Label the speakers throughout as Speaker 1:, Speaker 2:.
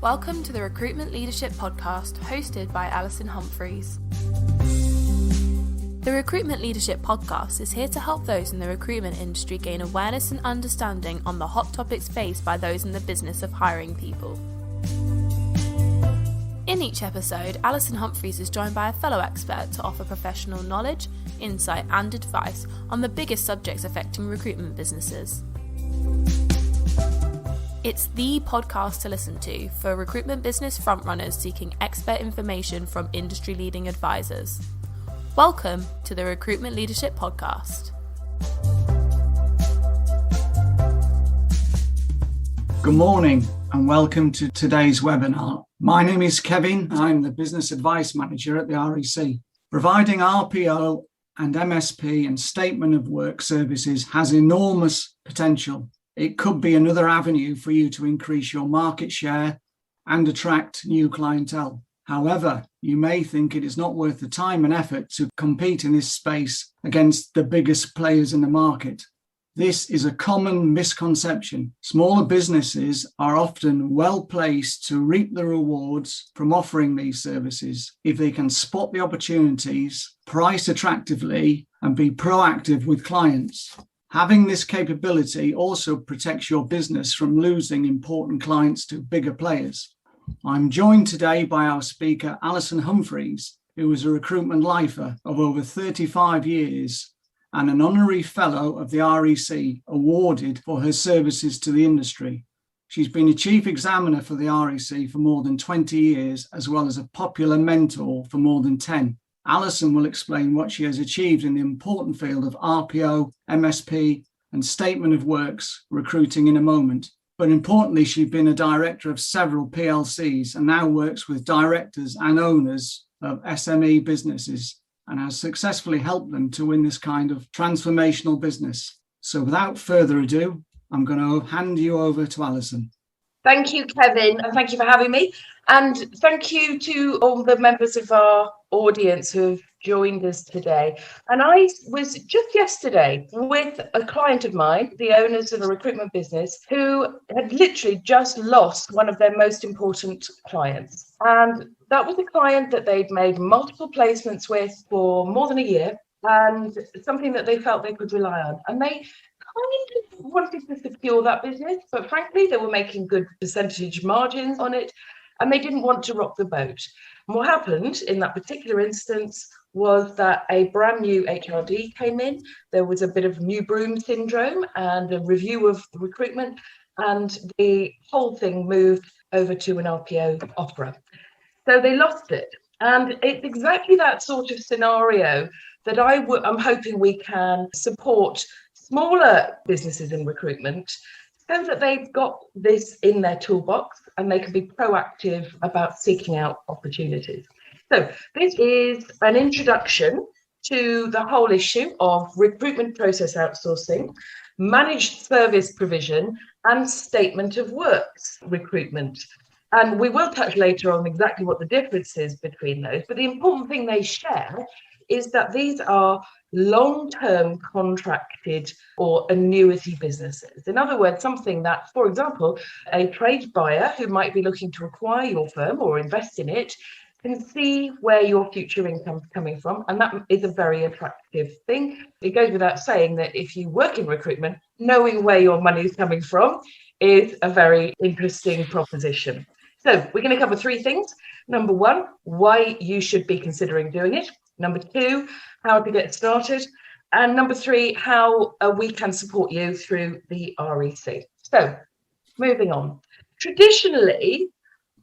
Speaker 1: Welcome to the Recruitment Leadership Podcast, hosted by Alison Humphries. The Recruitment Leadership Podcast is here to help those in the recruitment industry gain awareness and understanding on the hot topics faced by those in the business of hiring people. In each episode, Alison Humphries is joined by a fellow expert to offer professional knowledge, insight and advice on the biggest subjects affecting recruitment businesses. It's the podcast to listen to for recruitment business frontrunners seeking expert information from industry-leading advisors. Welcome to the Recruitment Leadership Podcast.
Speaker 2: Good morning and welcome to today's webinar. My name is Kevin. I'm the Business Advice Manager at the REC. Providing RPO and MSP and Statement of Work services has enormous potential. It could be another avenue for you to increase your market share and attract new clientele. However, you may think it is not worth the time and effort to compete in this space against the biggest players in the market. This is a common misconception. Smaller businesses are often well placed to reap the rewards from offering these services if they can spot the opportunities, price attractively, and be proactive with clients. Having this capability also protects your business from losing important clients to bigger players. I'm joined today by our speaker, Alison Humphries, who is a recruitment lifer of over 35 years and an honorary fellow of the REC, awarded for her services to the industry. She's been a chief examiner for the REC for more than 20 years, as well as a popular mentor for more than 10. Alison will explain what she has achieved in the important field of RPO, MSP, and Statement of Works recruiting in a moment. But importantly, she's been a director of several PLCs and now works with directors and owners of SME businesses and has successfully helped them to win this kind of transformational business. So without further ado, I'm going to hand you over to Alison.
Speaker 3: Thank you, Kevin, and thank you for having me. And thank you to all the members of our audience who have joined us today. And I was just yesterday with a client of mine, the owners of a recruitment business, who had literally just lost one of their most important clients. And that was a client that they'd made multiple placements with for more than a year, and something that they felt they could rely on. And they kind of wanted to secure that business, but frankly, they were making good percentage margins on it, and they didn't want to rock the boat. And what happened in that particular instance was that a brand new HRD came in. There was a bit of new broom syndrome and a review of recruitment, and the whole thing moved over to an RPO offerer. So they lost it. And it's exactly that sort of scenario that I'm hoping we can support smaller businesses in recruitment so that they've got this in their toolbox and they can be proactive about seeking out opportunities. So this is an introduction to the whole issue of recruitment process outsourcing, managed service provision, and statement of works recruitment. And we will touch later on exactly what the difference is between those. But the important thing they share is that these are long-term contracted or annuity businesses. In other words, something that, for example, a trade buyer who might be looking to acquire your firm or invest in it can see where your future income is coming from. And that is a very attractive thing. It goes without saying that if you work in recruitment, knowing where your money is coming from is a very interesting proposition. So we're going to cover three things. Number one, why you should be considering doing it. Number two, how to get started. And number three, how we can support you through the REC. So moving on. Traditionally,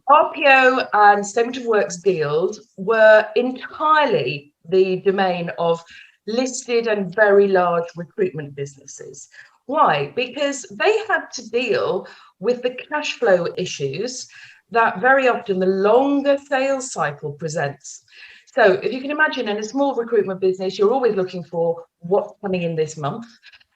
Speaker 3: RPO and Statement of Works deals were entirely the domain of listed and very large recruitment businesses. Why? Because they had to deal with the cash flow issues that very often the longer sales cycle presents. So if you can imagine, in a small recruitment business, you're always looking for what's coming in this month.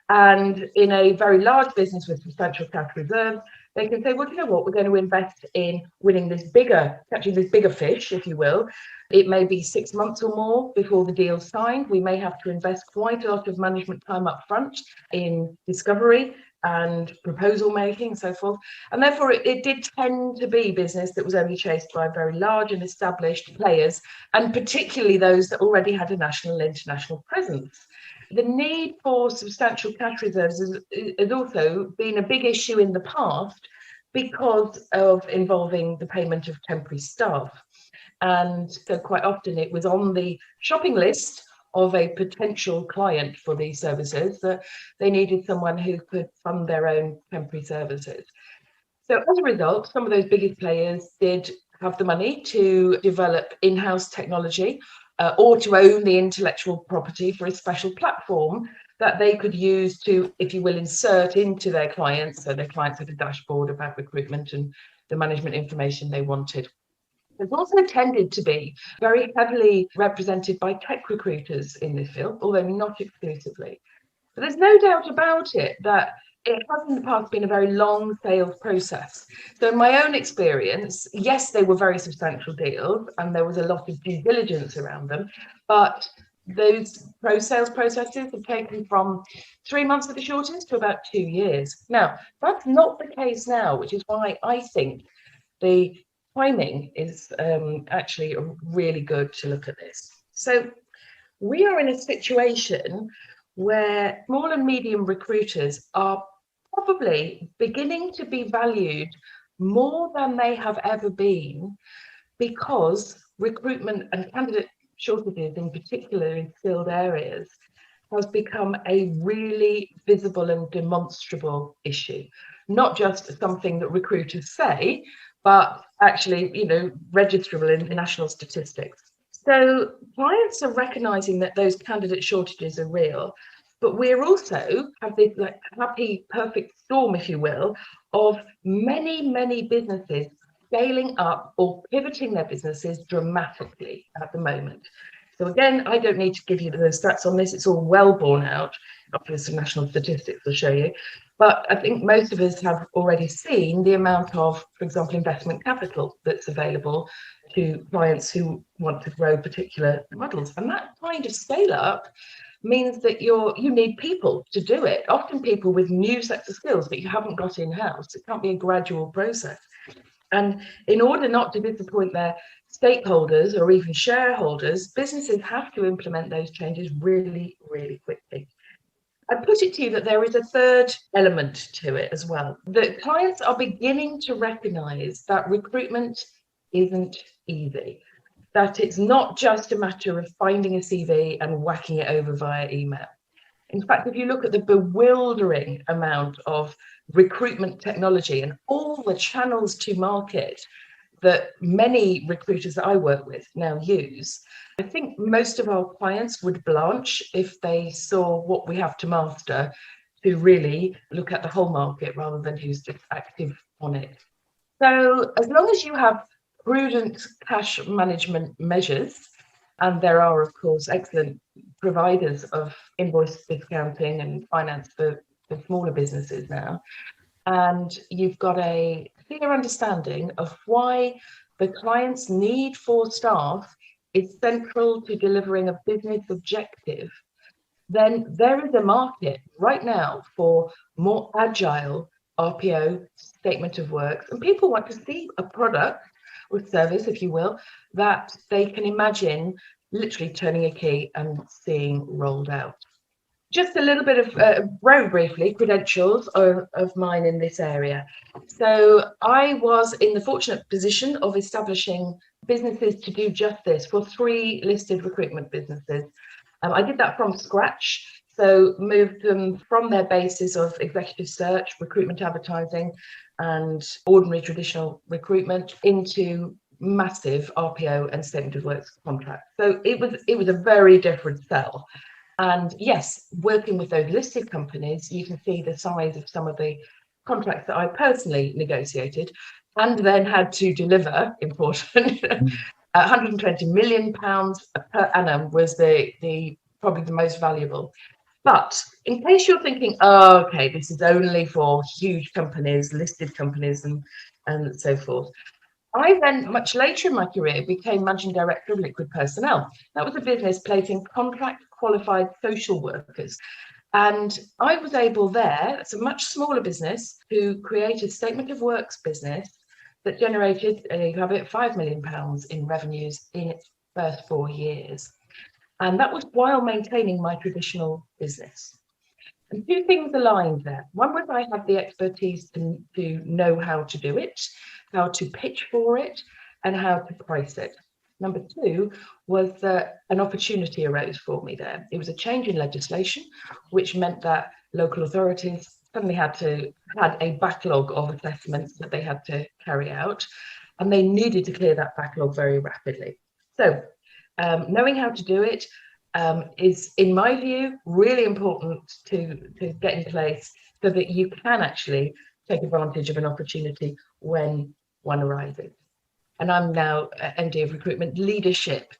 Speaker 3: And in a very large business with substantial cash reserves, they can say, well, you know what, we're going to invest in winning this bigger, catching this bigger fish, if you will. It may be 6 months or more before the deal's signed. We may have to invest quite a lot of management time up front in discovery and proposal making and so forth. And therefore it did tend to be business that was only chased by very large and established players, and particularly those that already had a national and international presence. The need for substantial cash reserves has also been a big issue in the past because of involving the payment of temporary staff. And so quite often it was on the shopping list of a potential client for these services that they needed someone who could fund their own temporary services. So as a result, some of those biggest players did have the money to develop in-house technology or to own the intellectual property for a special platform that they could use to, if you will, insert into their clients. So their clients had a dashboard about recruitment and the management information they wanted. It's also tended to be very heavily represented by tech recruiters in this field, although not exclusively. But there's no doubt about it that it has in the past been a very long sales process. So in my own experience, yes, they were very substantial deals and there was a lot of due diligence around them, but those sales processes have taken from 3 months at the shortest to about 2 years. Now, that's not the case now, which is why I think the timing is actually really good to look at this. So we are in a situation where small and medium recruiters are probably beginning to be valued more than they have ever been, because recruitment and candidate shortages, in particular in skilled areas, has become a really visible and demonstrable issue. Not just something that recruiters say, but actually, registerable in national statistics. So clients are recognizing that those candidate shortages are real, but we're also have this happy, perfect storm, if you will, of many businesses scaling up or pivoting their businesses dramatically at the moment. So again, I don't need to give you the stats on this. It's all well borne out. Obviously, some national statistics will show you. But I think most of us have already seen the amount of, for example, investment capital that's available to clients who want to grow particular models. And that kind of scale up means that you need people to do it, often people with new sets of skills that you haven't got in-house. It can't be a gradual process. And in order not to disappoint their stakeholders or even shareholders, businesses have to implement those changes really, really quickly. I put it to you that there is a third element to it as well. That clients are beginning to recognise that recruitment isn't easy, that it's not just a matter of finding a CV and whacking it over via email. In fact, if you look at the bewildering amount of recruitment technology and all the channels to market that many recruiters that I work with now use, I think most of our clients would blanch if they saw what we have to master to really look at the whole market rather than who's just active on it. So as long as you have prudent cash management measures, and there are, of course, excellent providers of invoice discounting and finance for smaller businesses now, and you've got a clear understanding of why the client's need for staff is central to delivering a business objective, then there is a market right now for more agile RPO, statement of works, and people want to see a product or service, if you will, that they can imagine literally turning a key and seeing rolled out. Just a little bit of, very briefly, credentials of mine in this area. So I was in the fortunate position of establishing businesses to do just this for 3 listed recruitment businesses. I did that from scratch. So moved them from their basis of executive search, recruitment advertising, and ordinary traditional recruitment into massive RPO and statement of works contracts. So it was a very different sell. And yes, working with those listed companies, you can see the size of some of the contracts that I personally negotiated and then had to deliver, important. 120 million pounds per annum was probably the most valuable. But in case you're thinking, oh, okay, this is only for huge companies, listed companies and so forth. I then, much later in my career, became managing director of Liquid Personnel. That was a business placing contract qualified social workers. And I was able there, it's a much smaller business, to create a statement of works business that generated, you have it, £5 million in revenues in its first 4 years. And that was while maintaining my traditional business. And two things aligned there. One was I had the expertise to know how to do it, how to pitch for it, and how to price it. Number two was that an opportunity arose for me there. It was a change in legislation, which meant that local authorities suddenly had a backlog of assessments that they had to carry out, and they needed to clear that backlog very rapidly. So knowing how to do it is, in my view, really important to get in place so that you can actually take advantage of an opportunity when one arises. And I'm now MD of Recruitment Leadership,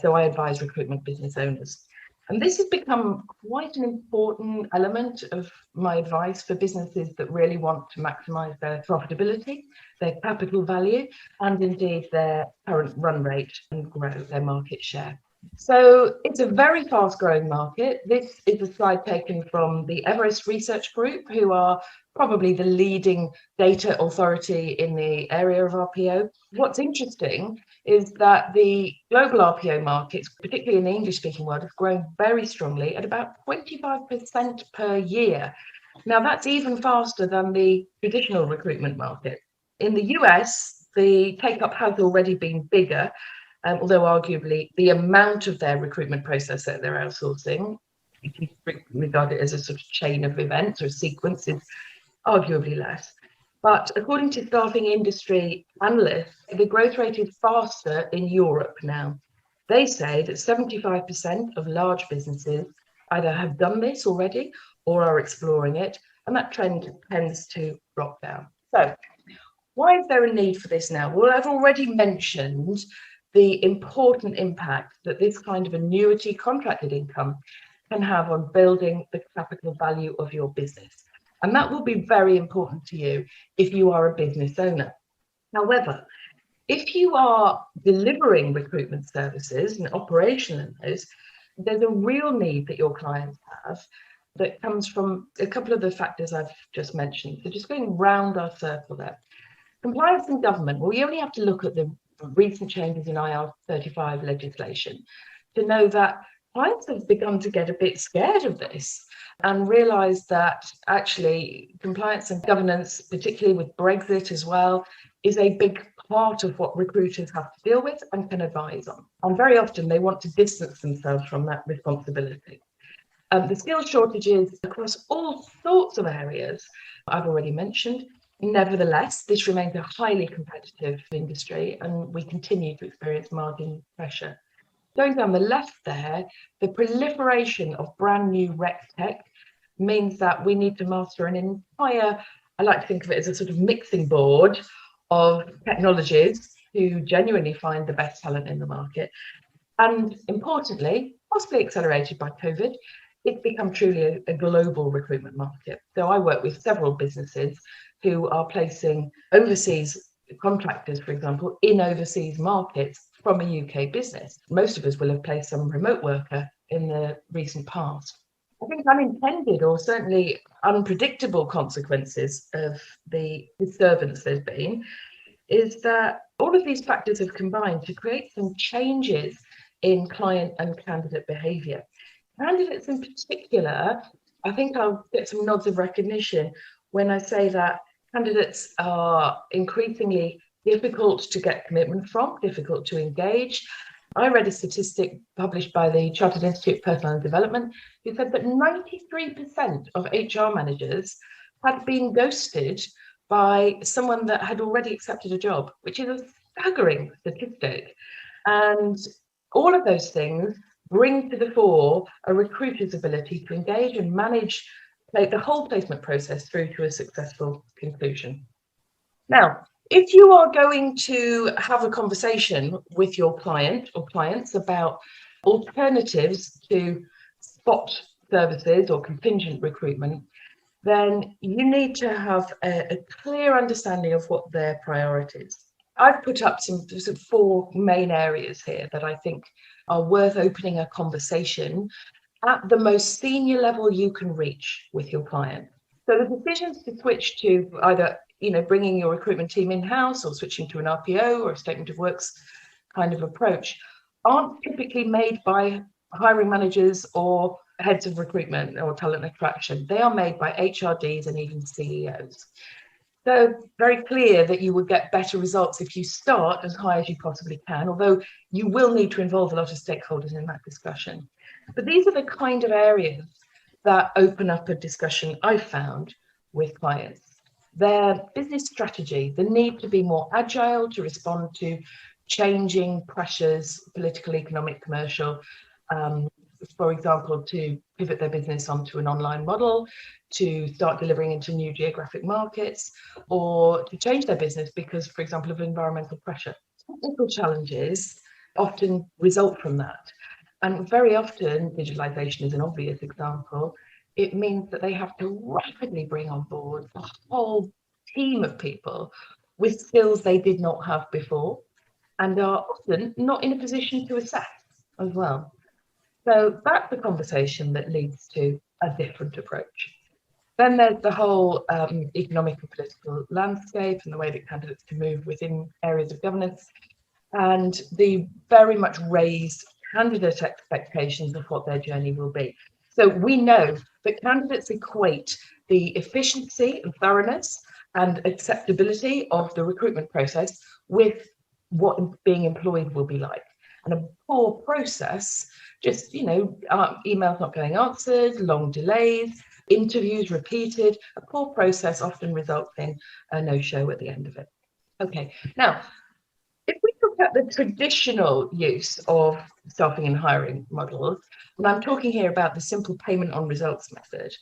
Speaker 3: so I advise recruitment business owners. And this has become quite an important element of my advice for businesses that really want to maximise their profitability, their capital value, and indeed their current run rate and grow their market share. So it's a very fast growing market. This is a slide taken from the Everest Research Group, who are probably the leading data authority in the area of RPO. What's interesting is that the global RPO markets, particularly in the English speaking world, have grown very strongly at about 25% per year. Now that's even faster than the traditional recruitment market. In the US, the take up has already been bigger. Although arguably the amount of their recruitment process that they're outsourcing, if you regard it as a sort of chain of events or sequence, is arguably less. But according to staffing industry analysts, the growth rate is faster in Europe now. They say that 75% of large businesses either have done this already or are exploring it, and that trend tends to drop down. So why is there a need for this now? Well, I've already mentioned the important impact that this kind of annuity contracted income can have on building the capital value of your business. And that will be very important to you if you are a business owner. However, if you are delivering recruitment services and operational in those, there's a real need that your clients have that comes from a couple of the factors I've just mentioned. So just going round our circle there. Compliance and government, well, you only have to look at the recent changes in IR35 legislation to know that clients have begun to get a bit scared of this and realise that actually compliance and governance, particularly with Brexit as well, is a big part of what recruiters have to deal with and can advise on. And very often they want to distance themselves from that responsibility. The skills shortages across all sorts of areas I've already mentioned. Nevertheless, this remains a highly competitive industry and we continue to experience margin pressure. Going down the left there, the proliferation of brand new rec tech means that we need to master an entire, I like to think of it as a sort of mixing board of technologies to genuinely find the best talent in the market. And importantly, possibly accelerated by COVID, it's become truly a global recruitment market. So I work with several businesses who are placing overseas contractors, for example, in overseas markets from a UK business. Most of us will have placed some remote worker in the recent past. I think unintended or certainly unpredictable consequences of the disturbance there's been is that all of these factors have combined to create some changes in client and candidate behaviour. Candidates in particular, I think I'll get some nods of recognition when I say that candidates are increasingly difficult to get commitment from, difficult to engage. I read a statistic published by the Chartered Institute of Personnel Development who said that 93% of HR managers had been ghosted by someone that had already accepted a job, which is a staggering statistic. And all of those things bring to the fore a recruiter's ability to engage and manage the whole placement process through to a successful conclusion. Now, if you are going to have a conversation with your client or clients about alternatives to spot services or contingent recruitment, then you need to have a clear understanding of what their priorities. I've put up some 4 main areas here that I think are worth opening a conversation at the most senior level you can reach with your client. So the decisions to switch to either, bringing your recruitment team in-house or switching to an RPO or a statement of works kind of approach aren't typically made by hiring managers or heads of recruitment or talent attraction. They are made by HRDs and even CEOs. So very clear that you will get better results if you start as high as you possibly can, although you will need to involve a lot of stakeholders in that discussion. But these are the kind of areas that open up a discussion I've found with clients. Their business strategy, the need to be more agile to respond to changing pressures, political, economic, commercial, for example, to pivot their business onto an online model, to start delivering into new geographic markets, or to change their business because, for example, of environmental pressure. Technical challenges often result from that. And very often, digitalization is an obvious example. It means that they have to rapidly bring on board a whole team of people with skills they did not have before and are often not in a position to assess as well. So that's the conversation that leads to a different approach. Then there's the whole economic and political landscape and the way that candidates can move within areas of governance and the very much raised candidate expectations of what their journey will be. So we know that candidates equate the efficiency and thoroughness and acceptability of the recruitment process with what being employed will be like. And a poor process, just, emails not getting answered, long delays, interviews repeated, a poor process often results in a no-show at the end of it. Okay, now, if we look at the traditional use of staffing and hiring models, and I'm talking here about the simple payment on results method,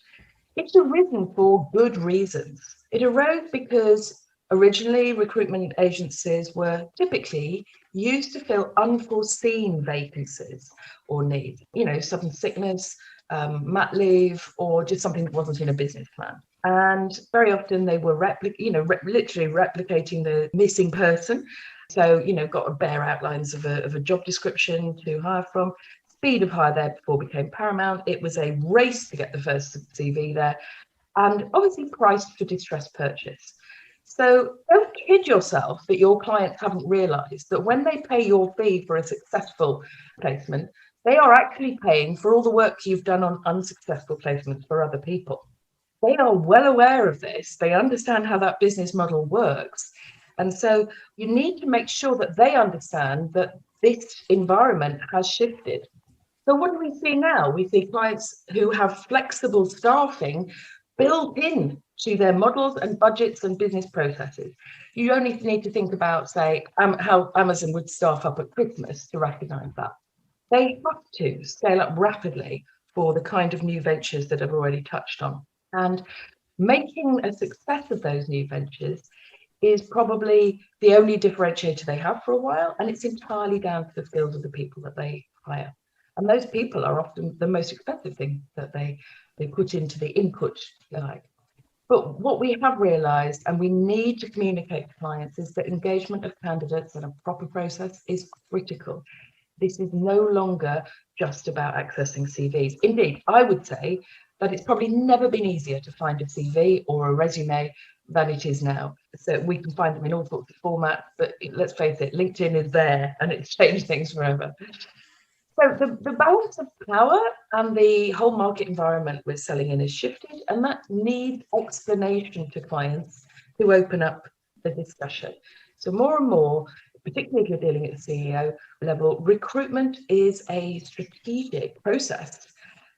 Speaker 3: it's arisen for good reasons. It arose because originally recruitment agencies were typically used to fill unforeseen vacancies or needs, sudden sickness, mat leave, or just something that wasn't in a business plan. And very often they were literally replicating the missing person. So, got bare outlines of a job description to hire from. Speed of hire there before became paramount. It was a race to get the first CV there, and obviously priced for distressed purchase. So don't kid yourself that your clients haven't realised that when they pay your fee for a successful placement, they are actually paying for all the work you've done on unsuccessful placements for other people. They are well aware of this. They understand how that business model works. And so you need to make sure that they understand that this environment has shifted. So what do we see now? We see clients who have flexible staffing built in to their models and budgets and business processes. You only need to think about, say, how Amazon would staff up at Christmas to recognise that. They have to scale up rapidly for the kind of new ventures that I've already touched on. And making a success of those new ventures is probably the only differentiator they have for a while, and it's entirely down to the skills of the people that they hire. And those people are often the most expensive thing that they put into the input, if you like. But what we have realised, and we need to communicate to clients, is that engagement of candidates and a proper process is critical. This is no longer just about accessing CVs. Indeed, I would say that it's probably never been easier to find a CV or a resume than it is now. So we can find them in all sorts of formats, but let's face it, LinkedIn is there and it's changed things forever. So the balance of power and the whole market environment we're selling in has shifted, and that needs explanation to clients to open up the discussion. So more and more, particularly if you're dealing at the CEO level, recruitment is a strategic process,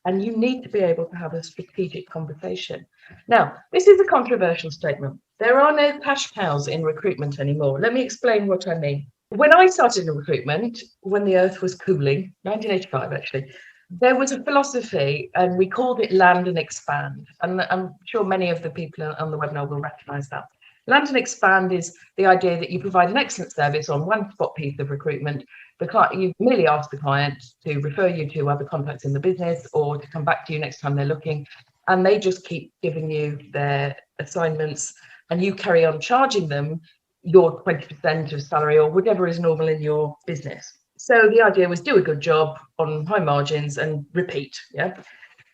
Speaker 3: and you need to be able to have a strategic conversation. Now, this is a controversial statement. There are no cash cows in recruitment anymore. Let me explain what I mean. When I started in recruitment, when the earth was cooling, 1985 actually, there was a philosophy and we called it land and expand. And I'm sure many of the people on the webinar will recognise that. Land and expand is the idea that you provide an excellent service on one spot piece of recruitment. The client, you merely ask the client to refer you to other contacts in the business or to come back to you next time they're looking. And they just keep giving you their assignments and you carry on charging them your 20% of salary or whatever is normal in your business. So the idea was do a good job on high margins and repeat. Yeah.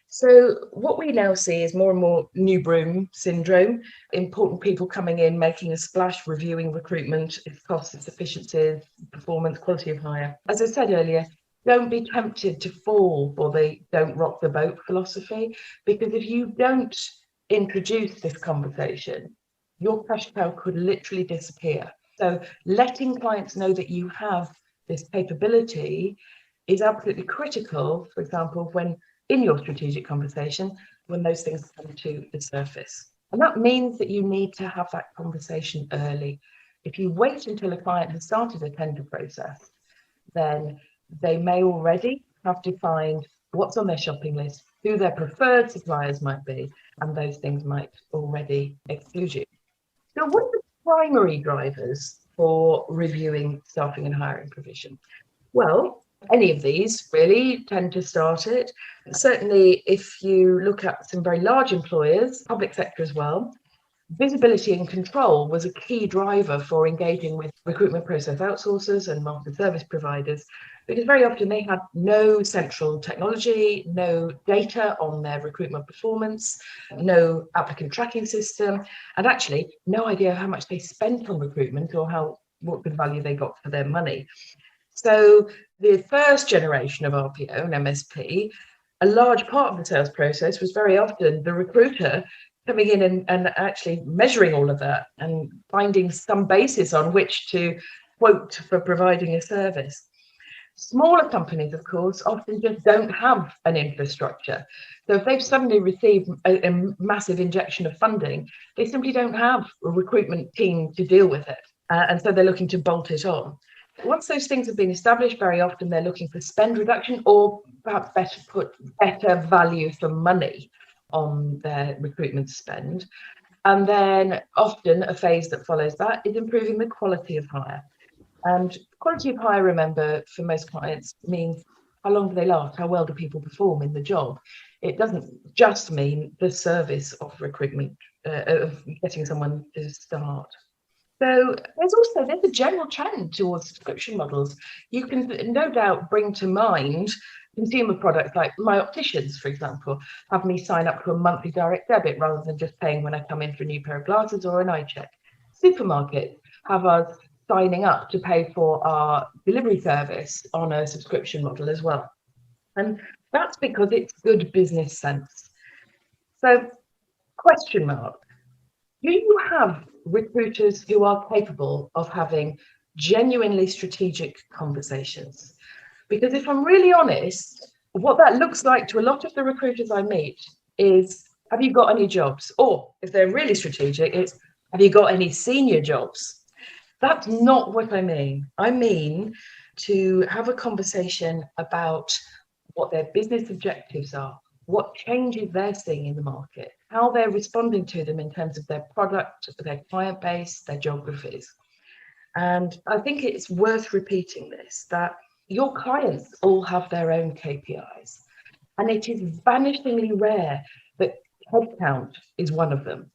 Speaker 3: So what we now see is more and more new broom syndrome, important people coming in, making a splash, reviewing recruitment, its costs, its efficiencies, performance, quality of hire. As I said earlier, don't be tempted to fall for the don't rock the boat philosophy, because if you don't introduce this conversation, your cash cow could literally disappear. So letting clients know that you have this capability is absolutely critical, for example, when in your strategic conversation, when those things come to the surface. And that means that you need to have that conversation early. If you wait until a client has started a tender process, then they may already have defined what's on their shopping list, who their preferred suppliers might be, and those things might already exclude you. So what are the primary drivers for reviewing staffing and hiring provision? Well, any of these really tend to start it. Certainly, if you look at some very large employers, public sector as well, visibility and control was a key driver for engaging with recruitment process outsourcers and master service providers, because very often they had no central technology, no data on their recruitment performance, no applicant tracking system, and actually no idea how much they spent on recruitment or what good value they got for their money. So the first generation of RPO and MSP, a large part of the sales process was very often the recruiter coming in and actually measuring all of that and finding some basis on which to quote for providing a service. Smaller companies, of course, often just don't have an infrastructure. So if they've suddenly received a massive injection of funding, they simply don't have a recruitment team to deal with it. And so they're looking to bolt it on. Once those things have been established, very often they're looking for spend reduction, or perhaps better value for money on their recruitment spend. And then often a phase that follows that is improving the quality of hire. And quality of hire, remember, for most clients means how long do they last? How well do people perform in the job? It doesn't just mean the service of recruitment, of getting someone to start. So there's a general trend towards subscription models. You can no doubt bring to mind consumer products like my opticians, for example, have me sign up to a monthly direct debit rather than just paying when I come in for a new pair of glasses or an eye check. Supermarkets have us signing up to pay for our delivery service on a subscription model as well. And that's because it's good business sense. So, question mark. Do you have recruiters who are capable of having genuinely strategic conversations? Because if I'm really honest, what that looks like to a lot of the recruiters I meet is, have you got any jobs? Or if they're really strategic, it's, have you got any senior jobs? That's not what I mean. I mean to have a conversation about what their business objectives are, what changes they're seeing in the market, how they're responding to them in terms of their product, their client base, their geographies. And I think it's worth repeating this, that your clients all have their own KPIs. And it is vanishingly rare that headcount is one of them.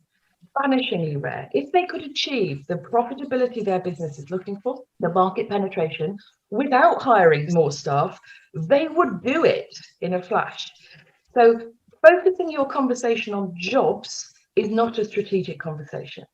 Speaker 3: Vanishingly rare. If they could achieve the profitability their business is looking for, the market penetration, without hiring more staff, they would do it in a flash. So focusing your conversation on jobs is not a strategic conversation.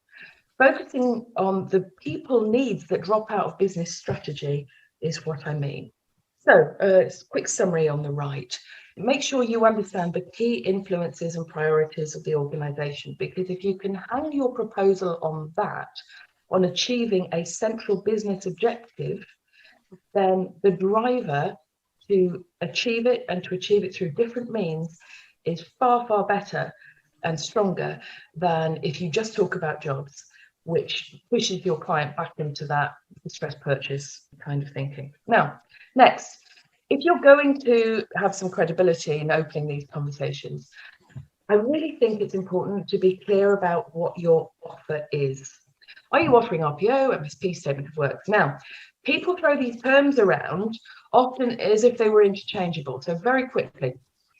Speaker 3: Focusing on the people needs that drop out of business strategy is what I mean. So quick summary on the right. Make sure you understand the key influences and priorities of the organisation, because if you can hang your proposal on that, on achieving a central business objective, then the driver to achieve it and to achieve it through different means is far, far better and stronger than if you just talk about jobs, which pushes your client back into that distress purchase kind of thinking. Now, next, if you're going to have some credibility in opening these conversations, I really think it's important to be clear about what your offer is. Are you offering RPO, MSP, statement of work? Now, people throw these terms around often as if they were interchangeable. So very quickly,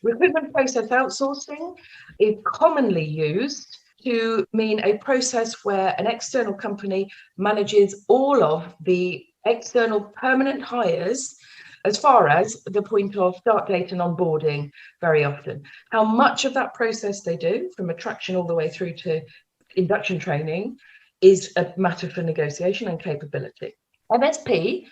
Speaker 3: recruitment process outsourcing is commonly used to mean a process where an external company manages all of the external permanent hires as far as the point of start date and onboarding very often. How much of that process they do, from attraction all the way through to induction training, is a matter for negotiation and capability. MSP,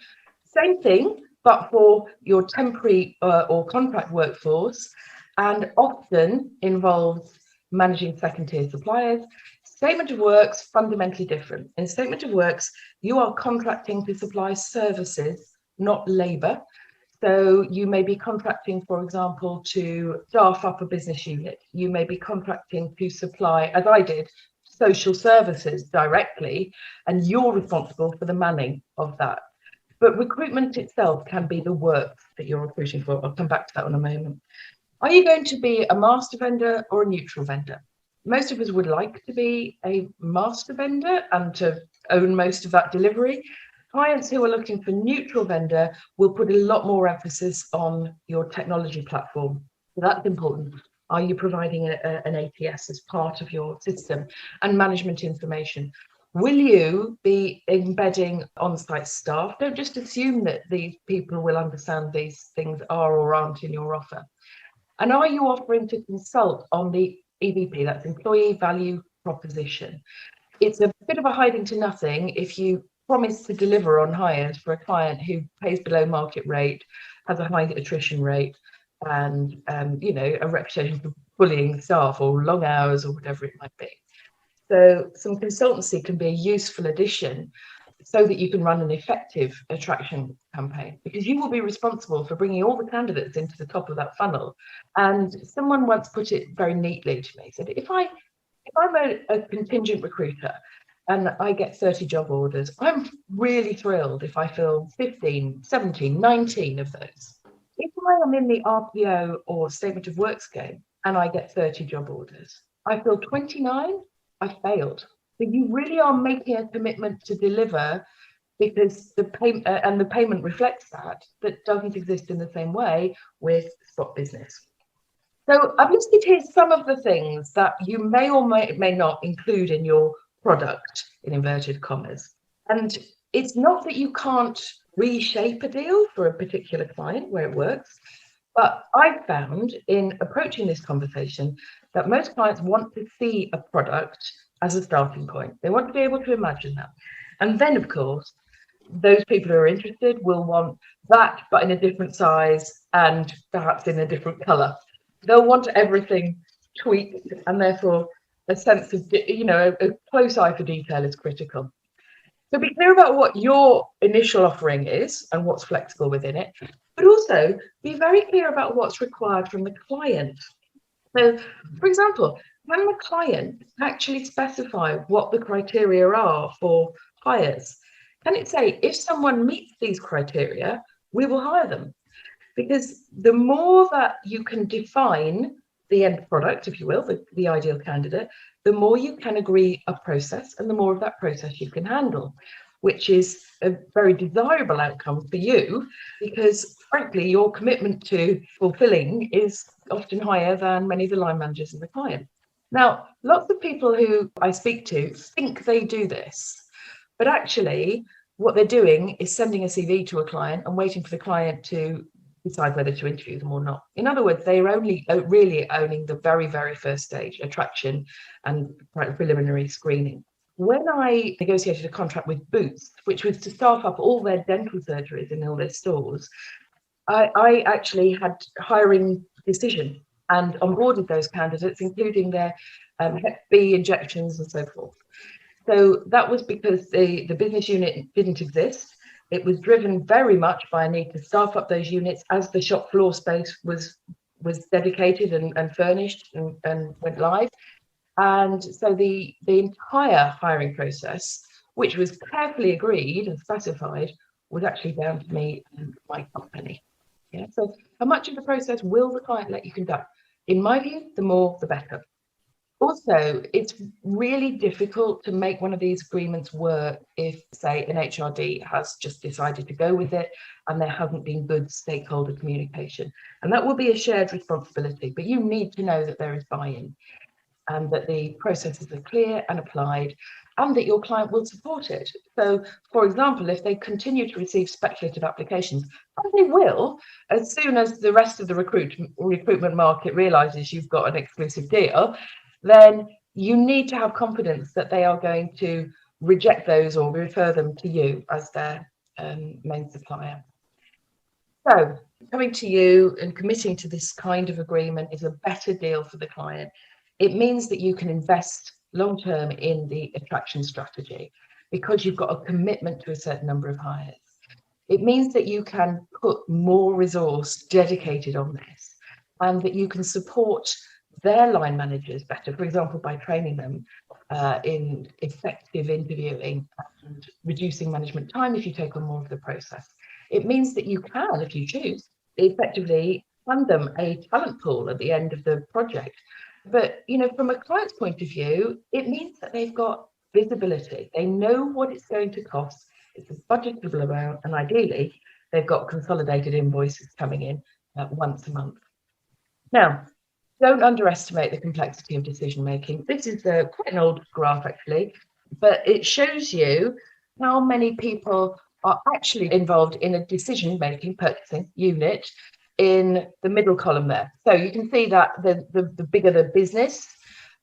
Speaker 3: same thing, but for your temporary or contract workforce, and often involves managing second-tier suppliers. Statement of works, fundamentally different. In statement of works, you are contracting to supply services, not labour. So you may be contracting, for example, to staff up a business unit. You may be contracting to supply, as I did, social services directly, and you're responsible for the manning of that. But recruitment itself can be the work that you're recruiting for. I'll come back to that in a moment. Are you going to be a master vendor or a neutral vendor? Most of us would like to be a master vendor and to own most of that delivery. Clients who are looking for neutral vendor will put a lot more emphasis on your technology platform. So that's important. Are you providing an ATS as part of your system and management information? Will you be embedding on-site staff? Don't just assume that these people will understand these things are or aren't in your offer. And are you offering to consult on the EVP, that's employee value proposition? It's a bit of a hiding to nothing if you promise to deliver on hires for a client who pays below market rate, has a high attrition rate, and a reputation for bullying staff or long hours or whatever it might be. So some consultancy can be a useful addition so that you can run an effective attraction campaign, because you will be responsible for bringing all the candidates into the top of that funnel. And someone once put it very neatly to me, said, if I'm a contingent recruiter and I get 30 job orders, I'm really thrilled if I fill 15, 17, 19 of those. If I am in the RPO or statement of works game and I get 30 job orders, I fill 29, I failed. So you really are making a commitment to deliver, because the payment reflects that doesn't exist in the same way with spot business. So I've listed here some of the things that you may or may not include in your product, in inverted commas. And it's not that you can't reshape a deal for a particular client where it works, but I've found in approaching this conversation that most clients want to see a product as a starting point. They want to be able to imagine that. And then, of course, those people who are interested will want that, but in a different size and perhaps in a different colour. They'll want everything tweaked, and therefore a sense of, a close eye for detail is critical. So be clear about what your initial offering is and what's flexible within it, but also be very clear about what's required from the client. So, for example, can the client actually specify what the criteria are for hires? Can it say, if someone meets these criteria, we will hire them? Because the more that you can define the end product, if you will, the ideal candidate, the more you can agree a process and the more of that process you can handle, which is a very desirable outcome for you, because frankly, your commitment to fulfilling is often higher than many of the line managers and the client. Now, lots of people who I speak to think they do this, but actually what they're doing is sending a CV to a client and waiting for the client to decide whether to interview them or not. In other words, they are only really owning the very, very first stage, attraction and preliminary screening. When I negotiated a contract with Boots, which was to staff up all their dental surgeries in all their stores, I actually had hiring decision and onboarded those candidates, including their Hep B injections and so forth. So that was because the business unit didn't exist. It was driven very much by a need to staff up those units as the shop floor space was dedicated and furnished and went live. And so the entire hiring process, which was carefully agreed and specified, was actually down to me and my company. Yeah. So how much of the process will the client let you conduct? In my view, the more, the better. Also, it's really difficult to make one of these agreements work if, say, an HRD has just decided to go with it and there hasn't been good stakeholder communication. And that will be a shared responsibility, but you need to know that there is buy-in and that the processes are clear and applied, and that your client will support it. So, for example, if they continue to receive speculative applications, and they will, as soon as the rest of the recruitment market realizes you've got an exclusive deal, then you need to have confidence that they are going to reject those or refer them to you as their main supplier. So coming to you and committing to this kind of agreement is a better deal for the client. It means that you can invest long-term in the attraction strategy because you've got a commitment to a certain number of hires. It means that you can put more resource dedicated on this and that you can support their line managers better, for example, by training them in effective interviewing and reducing management time if you take on more of the process. It means that you can, if you choose, effectively fund them a talent pool at the end of the project. But, you know, from a client's point of view, it means that they've got visibility. They know what it's going to cost. It's a budgetable amount, and ideally, they've got consolidated invoices coming in once a month. Now, don't underestimate the complexity of decision making. This is quite an old graph, actually, but it shows you how many people are actually involved in a decision-making purchasing unit in the middle column there. So you can see that the bigger the business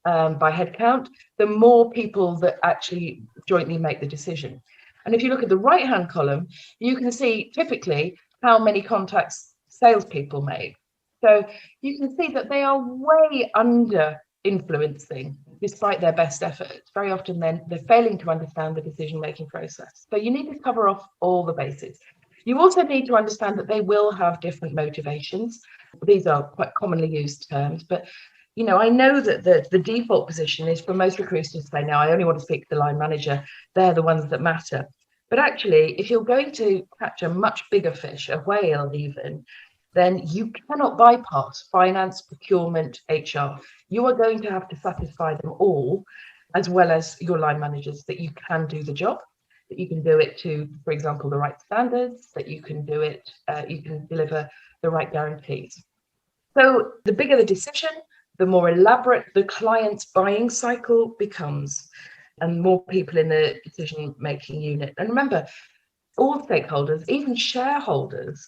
Speaker 3: by headcount, the more people that actually jointly make the decision. And if you look at the right-hand column, you can see typically how many contacts salespeople make. So you can see that they are way under influencing despite their best efforts. Very often then they're failing to understand the decision-making process. So you need to cover off all the bases. You also need to understand that they will have different motivations. These are quite commonly used terms, but you know, I know that the default position is for most recruiters to say, no, I only want to speak to the line manager. They're the ones that matter. But actually, if you're going to catch a much bigger fish, a whale even, then you cannot bypass finance, procurement, HR. You are going to have to satisfy them all, as well as your line managers, that you can do the job, that you can do it to, for example, the right standards, that you can do it, you can deliver the right guarantees. So the bigger the decision, the more elaborate the client's buying cycle becomes, and more people in the decision-making unit. And remember, all stakeholders, even shareholders,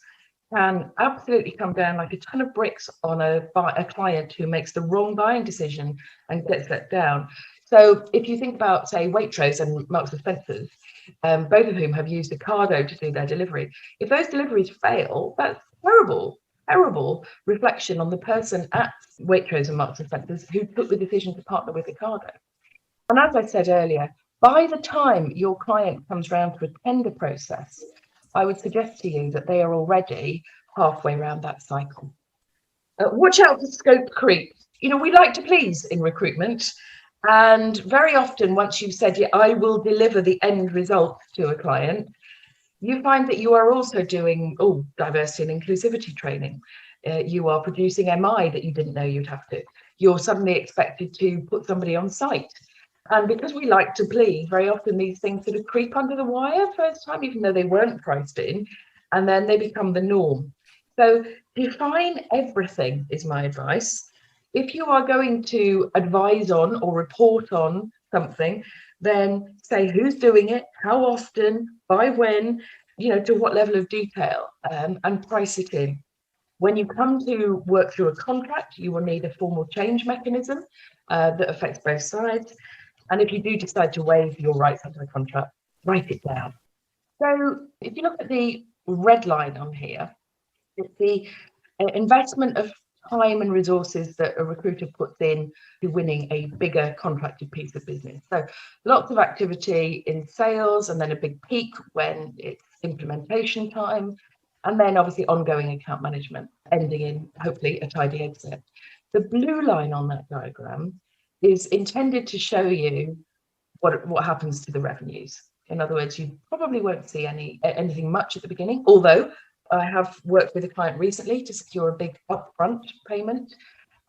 Speaker 3: can absolutely come down like a ton of bricks on a client who makes the wrong buying decision and gets let down. So if you think about, say, Waitrose and Marks and Spencer's, both of whom have used Ocado to do their delivery. If those deliveries fail, that's terrible reflection on the person at Waitrose and Marks and Spencer's who took the decision to partner with Ocado. And as I said earlier, by the time your client comes round to a tender process, I would suggest to you that they are already halfway around that cycle. Watch out for scope creep. You know, we like to please in recruitment. And very often, once you've said, yeah, I will deliver the end result to a client, you find that you are also doing diversity and inclusivity training. You are producing MI that you didn't know you'd have to. You're suddenly expected to put somebody on site. And because we like to please, very often these things sort of creep under the wire first time, even though they weren't priced in, and then they become the norm. So define everything is my advice. If you are going to advise on or report on something, then say who's doing it, how often, by when, you know, to what level of detail, and price it in. When you come to work through a contract, you will need a formal change mechanism that affects both sides. And if you do decide to waive your rights under the contract, write it down. So if you look at the red line on here, it's the investment of time and resources that a recruiter puts in to winning a bigger contracted piece of business. So lots of activity in sales, and then a big peak when it's implementation time, and then obviously ongoing account management, ending in hopefully a tidy exit. The blue line on that diagram is intended to show you what happens to the revenues. In other words, you probably won't see anything much at the beginning, although I have worked with a client recently to secure a big upfront payment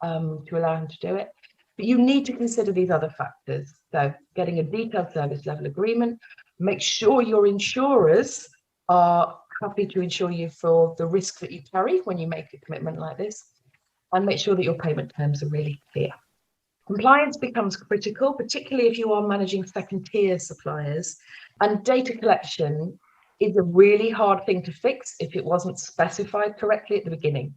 Speaker 3: to allow him to do it. But you need to consider these other factors. So getting a detailed service level agreement, make sure your insurers are happy to insure you for the risk that you carry when you make a commitment like this, and make sure that your payment terms are really clear. Compliance becomes critical, particularly if you are managing second-tier suppliers, and data collection is a really hard thing to fix if it wasn't specified correctly at the beginning.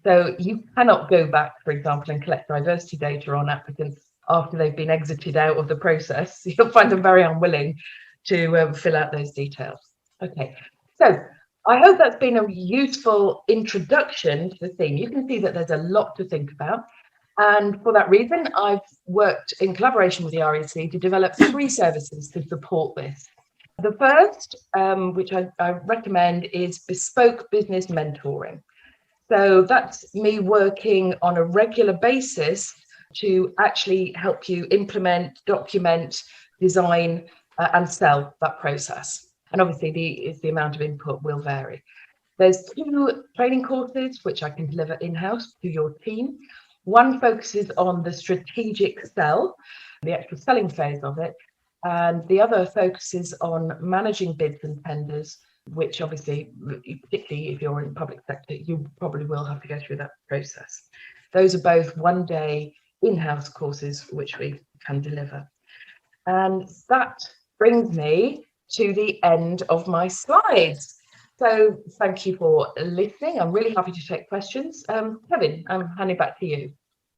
Speaker 3: So you cannot go back, for example, and collect diversity data on applicants after they've been exited out of the process. You'll find them very unwilling to fill out those details. Okay, so I hope that's been a useful introduction to the theme. You can see that there's a lot to think about. And for that reason, I've worked in collaboration with the REC to develop 3 services to support this. The first, which I recommend, is bespoke business mentoring. So that's me working on a regular basis to actually help you implement, document, design, and sell that process. And obviously the amount of input will vary. There's 2 training courses which I can deliver in-house to your team. One focuses on the strategic sell, the actual selling phase of it, and the other focuses on managing bids and tenders, which obviously, particularly if you're in the public sector, you probably will have to go through that process. Those are both one-day in-house courses which we can deliver. And that brings me to the end of my slides. So thank you for listening. I'm really happy to take questions. Kevin, I'm handing back to you.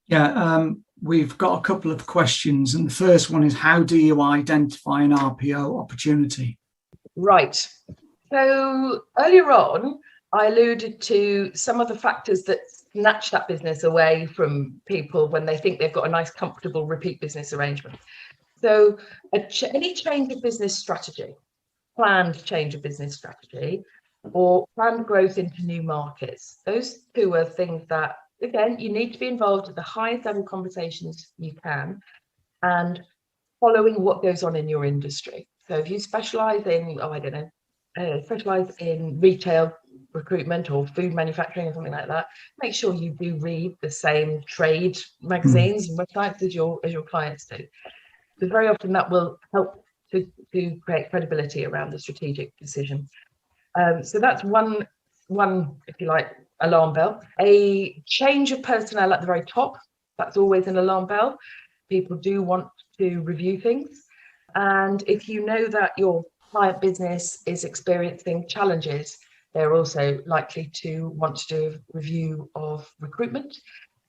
Speaker 2: Yeah, we've got a couple of questions. And the first one is, how do you identify an RPO opportunity?
Speaker 3: Right. So earlier on, I alluded to some of the factors that snatch that business away from people when they think they've got a nice, comfortable repeat business arrangement. So any change of business strategy, planned change of business strategy, or planned growth into new markets. Those 2 are things that, again, you need to be involved at the highest level conversations you can and following what goes on in your industry. So if you specialize in, specialize in retail recruitment or food manufacturing or something like that, make sure you do read the same trade magazines and websites as your clients do. Because very often that will help to create credibility around the strategic decision. So that's one, if you like, alarm bell. A change of personnel at the very top, that's always an alarm bell. People do want to review things. And if you know that your client business is experiencing challenges, they're also likely to want to do a review of recruitment.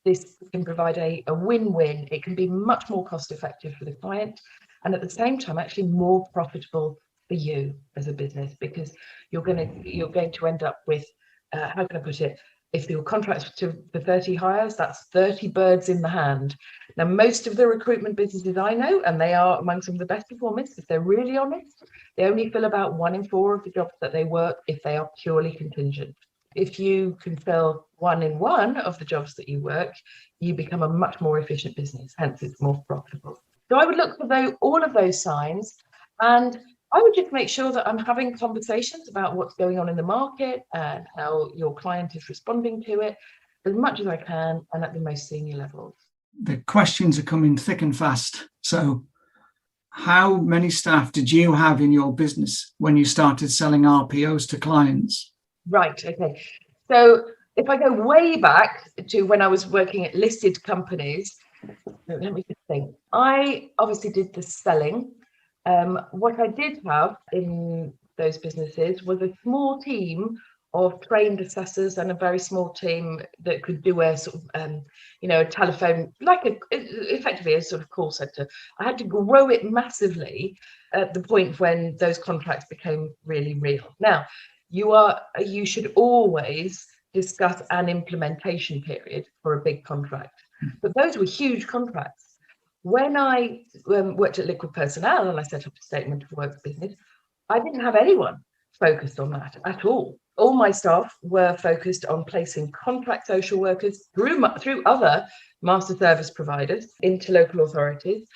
Speaker 3: This can provide a win-win. It can be much more cost effective for the client and at the same time actually more profitable for you as a business, because you're going to end up with, how can I put it, if your contract's for 30 hires, that's 30 birds in the hand. Now, most of the recruitment businesses I know, and they are among some of the best performers, if they're really honest, they only fill about 1 in 4 of the jobs that they work if they are purely contingent. If you can fill 1 in 1 of the jobs that you work, you become a much more efficient business, hence it's more profitable. So I would look for all of those signs, and I would just make sure that I'm having conversations about what's going on in the market and how your client is responding to it as much as I can and at the most senior levels.
Speaker 2: The questions are coming thick and fast. So how many staff did you have in your business when you started selling RPOs to clients?
Speaker 3: Right, okay. So if I go way back to when I was working at listed companies, let me just think. I obviously did the selling. What I did have in those businesses was a small team of trained assessors and a very small team that could do a sort of, a telephone, effectively a sort of call center. I had to grow it massively at the point when those contracts became really real. Now, you should always discuss an implementation period for a big contract, but those were huge contracts. When I worked at Liquid Personnel and I set up a statement of work business, I didn't have anyone focused on that at all. All my staff were focused on placing contract social workers through other master service providers into local authorities.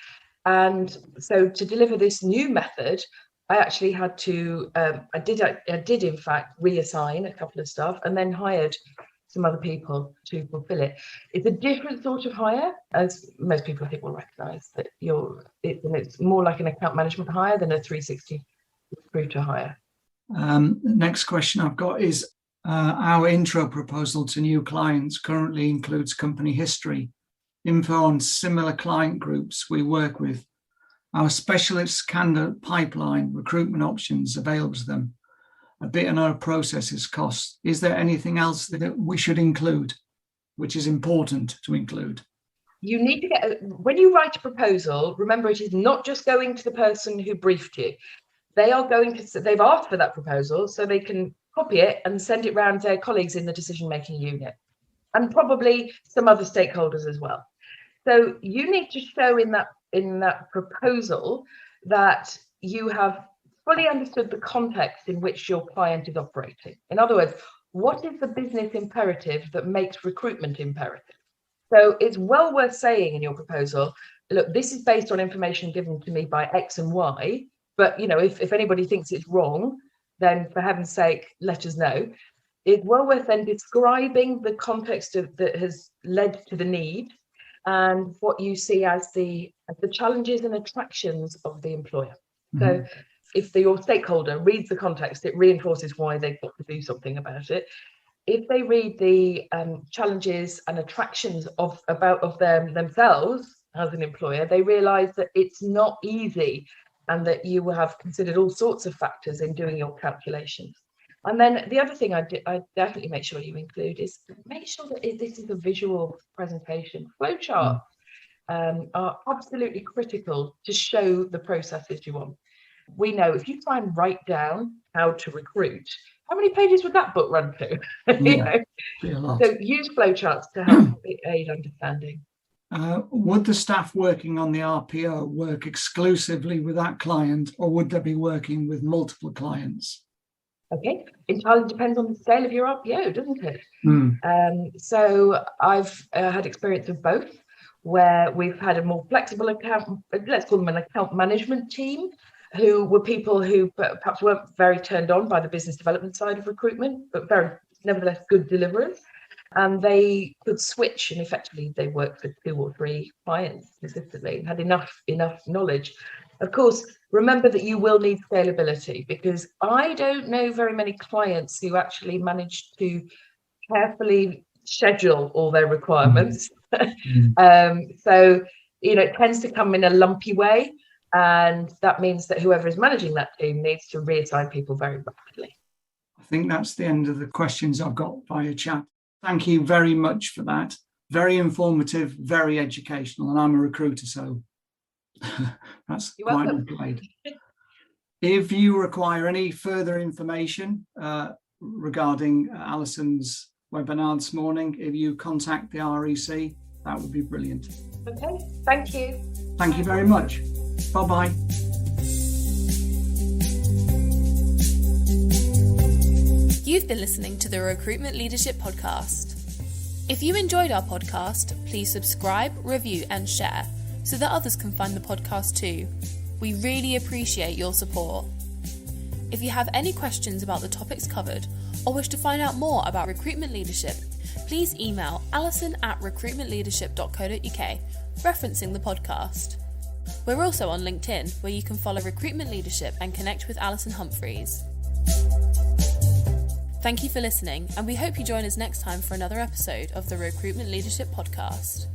Speaker 3: And so to deliver this new method, I actually had to, I did in fact reassign a couple of staff and then hired some other people to fulfill it. It's a different sort of hire, as most people I think will recognise that it's more like an account management hire than a 360 recruiter hire.
Speaker 2: Next question I've got is, our intro proposal to new clients currently includes company history. info on similar client groups we work with, our specialist candidate pipeline, recruitment options available to them, a bit on our processes costs. Is there anything else that we should include, which is important to include?
Speaker 3: You need to when you write a proposal, remember it is not just going to the person who briefed you. They've asked for that proposal so they can copy it and send it around their colleagues in the decision-making unit, and probably some other stakeholders as well. So you need to show in that proposal that you have fully understood the context in which your client is operating. In other words, what is the business imperative that makes recruitment imperative? So it's well worth saying in your proposal, look, this is based on information given to me by X and Y, but if anybody thinks it's wrong, then for heaven's sake, let us know. It's well worth then describing the context that has led to the need and what you see as the challenges and attractions of the employer. Mm-hmm. So if your stakeholder reads the context, it reinforces why they've got to do something about it. If they read the challenges and attractions of themselves as an employer, they realise that it's not easy and that you will have considered all sorts of factors in doing your calculations. And then the other thing I definitely make sure you include is make sure that this is a visual presentation. Flowcharts are absolutely critical to show the processes you want. We know if you try and write down how to recruit, how many pages would that book run to? So use flowcharts to help aid understanding.
Speaker 2: Would the staff working on the RPO work exclusively with that client, or would they be working with multiple clients?
Speaker 3: Okay, entirely depends on the scale of your RPO, doesn't it? So I've had experience of both, where we've had a more flexible account, let's call them an account management team, who were people who perhaps weren't very turned on by the business development side of recruitment, but very, nevertheless, good deliverers. And they could switch, and effectively they worked for 2 or 3 clients consistently and had enough knowledge. Of course, remember that you will need scalability, because I don't know very many clients who actually manage to carefully schedule all their requirements. So, it tends to come in a lumpy way. And that means that whoever is managing that team needs to reassign people very rapidly.
Speaker 2: I think that's the end of the questions I've got via chat. Thank you very much for that. Very informative, very educational, and I'm a recruiter, so that's quite employed. If you require any further information regarding Alison's webinar this morning, if you contact the REC, that would be brilliant.
Speaker 3: Okay, thank you.
Speaker 2: Thank you very much. Bye-bye.
Speaker 1: You've been listening to the Recruitment Leadership Podcast. If you enjoyed our podcast, please subscribe, review and share so that others can find the podcast too. We really appreciate your support. If you have any questions about the topics covered or wish to find out more about recruitment leadership, please email alison@recruitmentleadership.co.uk, referencing the podcast. We're also on LinkedIn, where you can follow Recruitment Leadership and connect with Alison Humphries. Thank you for listening, and we hope you join us next time for another episode of the Recruitment Leadership Podcast.